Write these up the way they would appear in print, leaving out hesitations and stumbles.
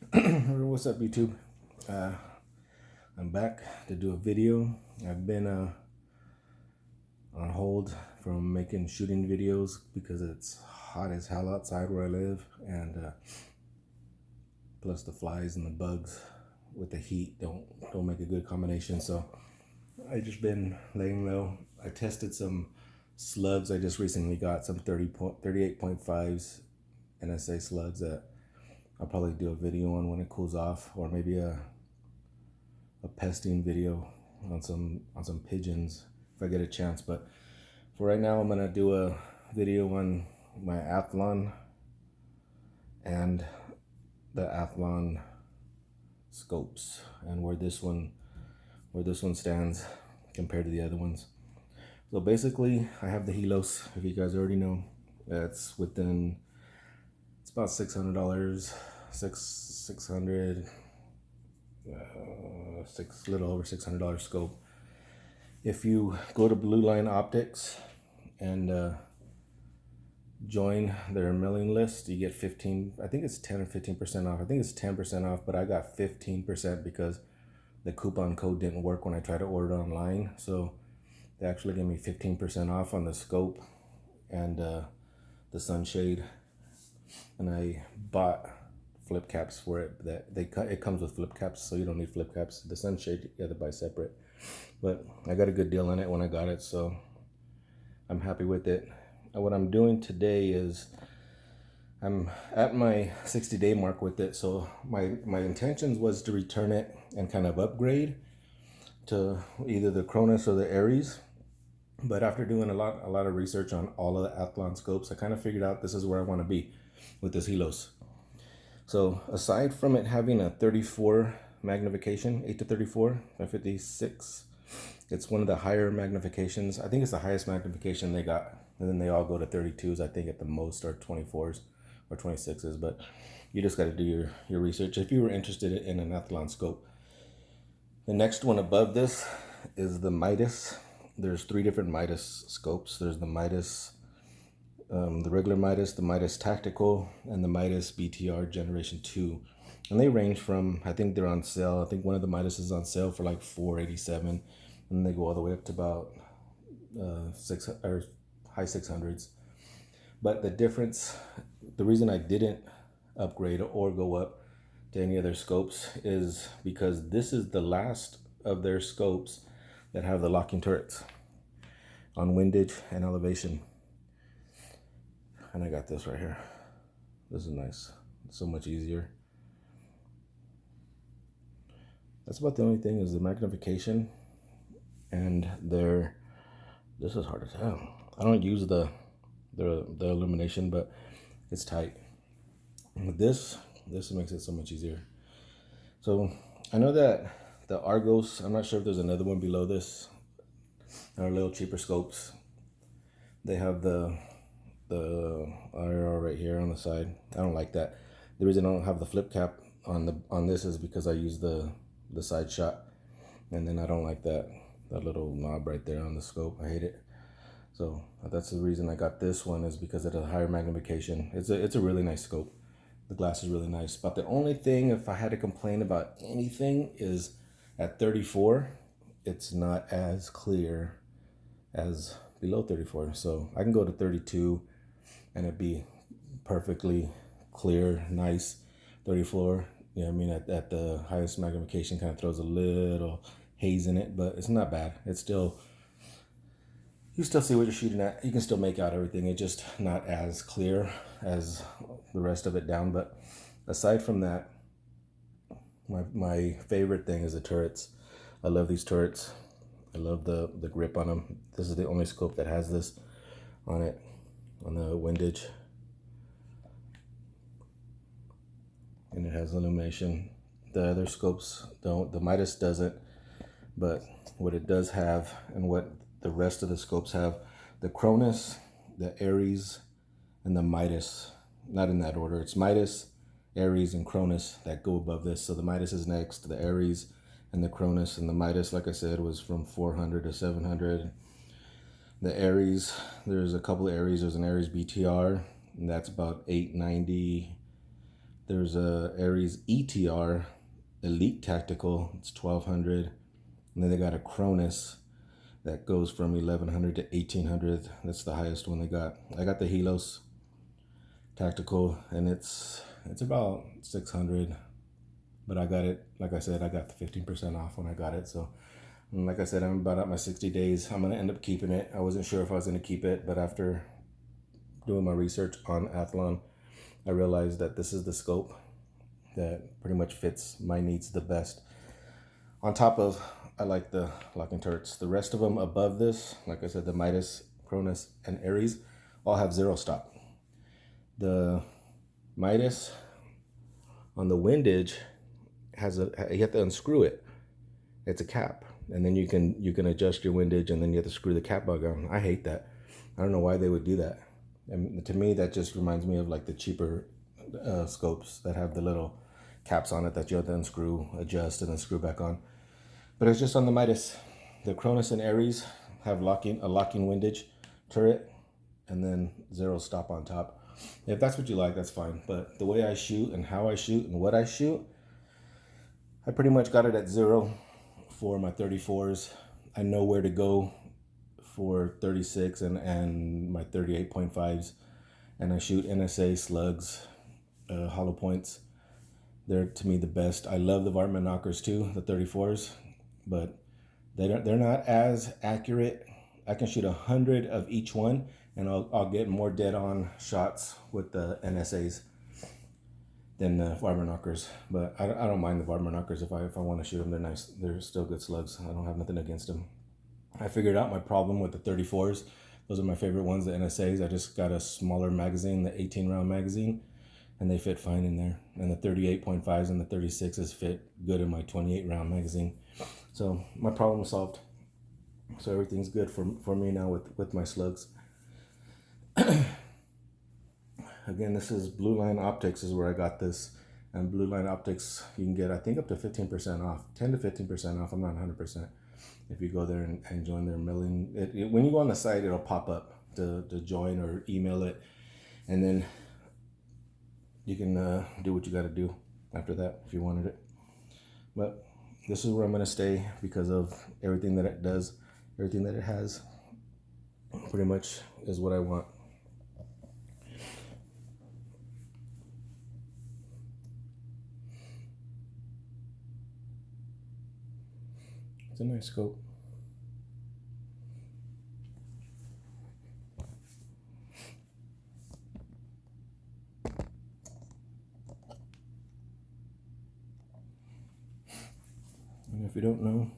What's up, YouTube? I'm back to do a video. I've been on hold from making shooting videos because it's hot as hell outside where I live, and plus the flies and the bugs with the heat don't make a good combination. So I just been laying low. I tested some slugs. I just recently got some 38.5s NSA slugs that I'll probably do a video on when it cools off, or maybe a pesting video on some pigeons if I get a chance. But for right now, I'm gonna do a video on my ATHLON and the ATHLON scopes and where this one stands compared to the other ones. So basically, I have the Helos. If you guys already know, it's about $600, little over $600 scope. If you go to Blue Line Optics and join their mailing list, you get 15, I think it's 10 or 15% off. I think it's 10% off, but I got 15% because the coupon code didn't work when I tried to order it online. So they actually gave me 15% off on the scope and the sunshade. And I bought flip caps for it. It comes with flip caps, so you don't need flip caps. The sunshade you have to buy separate. But I got a good deal on it when I got it, so I'm happy with it. And what I'm doing today is I'm at my 60-day mark with it. So my intentions was to return it and kind of upgrade to either the Cronus or the Aries. But after doing a lot of research on all of the ATHLON scopes, I kind of figured out this is where I want to be with this Helos. So aside from it having a 34 magnification, 8 to 34 by 56, it's one of the higher magnifications. I think it's the highest magnification they got. And then they all go to 32s, I think at the most, or 24s or 26s. But you just got to do your research if you were interested in an ATHLON scope. The next one above this is the Midas. There's 3 different Midas scopes. There's the Midas, the regular Midas, the Midas Tactical, and the Midas BTR Generation 2. And they range from, I think they're on sale. I think one of the Midas is on sale for like $487, and they go all the way up to about high 600s. But the difference, the reason I didn't upgrade or go up to any other scopes is because this is the last of their scopes that have the locking turrets on windage and elevation. And I got this right here. This is nice. It's so much easier. That's about the only thing, is the magnification and this is hard to tell. I don't use the illumination, but it's tight. This makes it so much easier. So I know that the Argos, I'm not sure if there's another one below this, are a little cheaper scopes. They have the IR right here on the side. I don't like that. The reason I don't have the flip cap on this is because I use the side shot, and then I don't like that little knob right there on the scope. I hate it. So that's the reason I got this one, is because of the higher magnification. It's a really nice scope. The glass is really nice. But the only thing, if I had to complain about anything, is at 34, it's not as clear as below 34. So I can go to 32 and it'd be perfectly clear, nice. 34, you know what I mean, at the highest magnification kind of throws a little haze in it, but it's not bad. It's still, you still see what you're shooting at. You can still make out everything. It's just not as clear as the rest of it down. But aside from that, my favorite thing is the turrets. I love these turrets. I love the grip on them. This is the only scope that has this on it, on the windage. And it has illumination. The other scopes don't. The Midas doesn't. But what it does have, and what the rest of the scopes have, the Cronus, the Aries, and the Midas. Not in that order. It's Midas, Aries, and Cronus that go above this. So the Midas is next, the Aries, and the Cronus. And the Midas, like I said, was from 400 to 700. The Aries, there's a couple of Aries. There's an Aries BTR, and that's about 890. There's a Aries ETR Elite Tactical. It's 1200. And then they got a Cronus that goes from 1100 to 1800. That's the highest one they got. I got the Helos Tactical, and it's about 600. But I got it, like I said, I got the 15% off when I got it. So, and like I said, I'm about at my 60 days. I'm going to end up keeping it. I wasn't sure if I was going to keep it, but after doing my research on Athlon, I realized that this is the scope that pretty much fits my needs the best. On top of, I like the locking turrets. The rest of them above this, like I said, the Midas, Cronus, and Aries all have 0 stop. The Midas on the windage has you have to unscrew it. It's a cap, and then you can adjust your windage, and then you have to screw the cap back on. I hate that. I don't know why they would do that. And to me, that just reminds me of like the cheaper scopes that have the little caps on it that you have to unscrew, adjust, and then screw back on. But it's just on the Midas. The Cronus and Aries have a locking windage turret, and then 0 stop on top. If that's what you like, that's fine. But the way I shoot and how I shoot and what I shoot, I pretty much got it at 0 for my 34s. I know where to go for 36 and my 38.5s. And I shoot NSA slugs, hollow points. They're, to me, the best. I love the varmint knockers too, the 34s, but they're not as accurate. I can shoot 100 of each one, and I'll get more dead-on shots with the NSAs than the varmint knockers. But I don't mind the varmint knockers if I want to shoot them. They're nice. They're still good slugs. I don't have nothing against them. I figured out my problem with the 34s. Those are my favorite ones, the NSAs. I just got a smaller magazine, the 18-round magazine, and they fit fine in there. And the 38.5s and the 36s fit good in my 28-round magazine. So my problem solved. So everything's good for me now with my slugs. Again, this is Blue Line Optics is where I got this. And Blue Line Optics, you can get, I think, up to 15% off. 10 to 15% off. I'm not 100%. If you go there and join their mailing. When you go on the site, it'll pop up to join or email it. And then you can do what you got to do after that if you wanted it. But this is where I'm going to stay because of everything that it does, everything that it has. Pretty much is what I want. It's a nice scope. And if you don't know,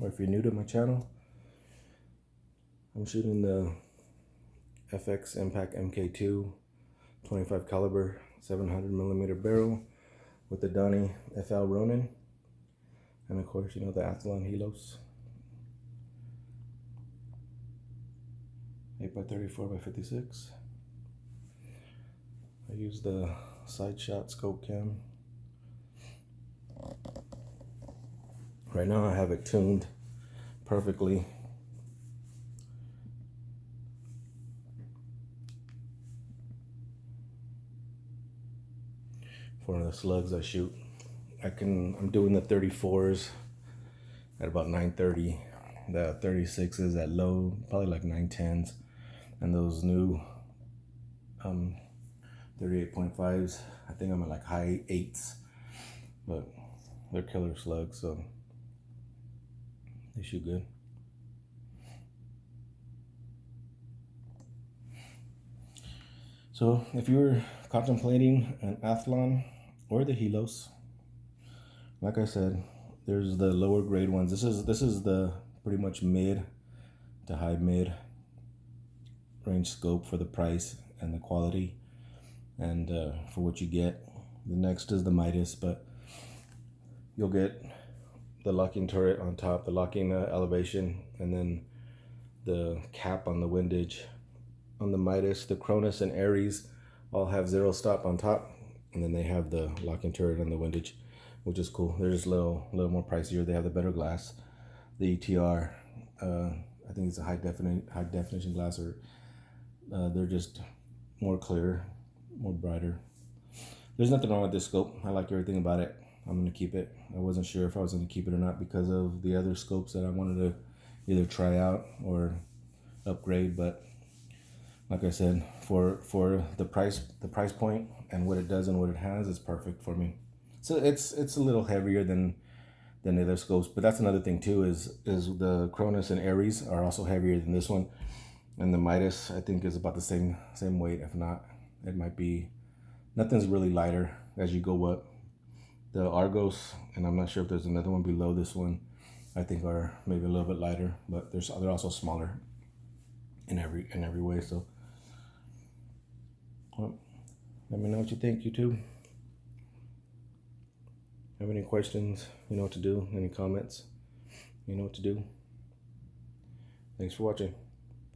or if you're new to my channel, I'm shooting the FX Impact mk2 25 caliber 700mm barrel with the Donnie FL Ronin. And of course, you know, the ATHLON HELOS 8x34 by 56. I use the side shot scope cam. Right now I have it tuned perfectly. For the slugs I shoot. I'm doing the 34s at about 930, the 36s at low, probably like 910s, and those new 38.5s, I think I'm at like high 8s, but they're killer slugs, so they shoot good. So if you're contemplating an ATHLON or the Helos, like I said, there's the lower grade ones. This is the pretty much mid to high mid range scope for the price and the quality and for what you get. The next is the Midas, but you'll get the locking turret on top, the locking elevation, and then the cap on the windage. On the Midas, the Cronus and Aries all have 0 stop on top, and then they have the locking turret on the windage, which is cool. They're just a little more pricier. They have the better glass. The ETR, I think it's a high definition glass, or they're just more clear, more brighter. there's nothing wrong with this scope. I like everything about it. I'm going to keep it. I wasn't sure if I was going to keep it or not because of the other scopes that I wanted to either try out or upgrade. But like I said, for the price point and what it does and what it has, is perfect for me. So it's a little heavier than the other scopes, but that's another thing too. Is the Cronus and Aries are also heavier than this one, and the Midas I think is about the same weight. If not, it might be. Nothing's really lighter as you go up. The Argos, and I'm not sure if there's another one below this one, I think are maybe a little bit lighter, but they're also smaller in every way. So, well, let me know what you think, YouTube. Have any questions? You know what to do. Any comments? You know what to do. Thanks for watching.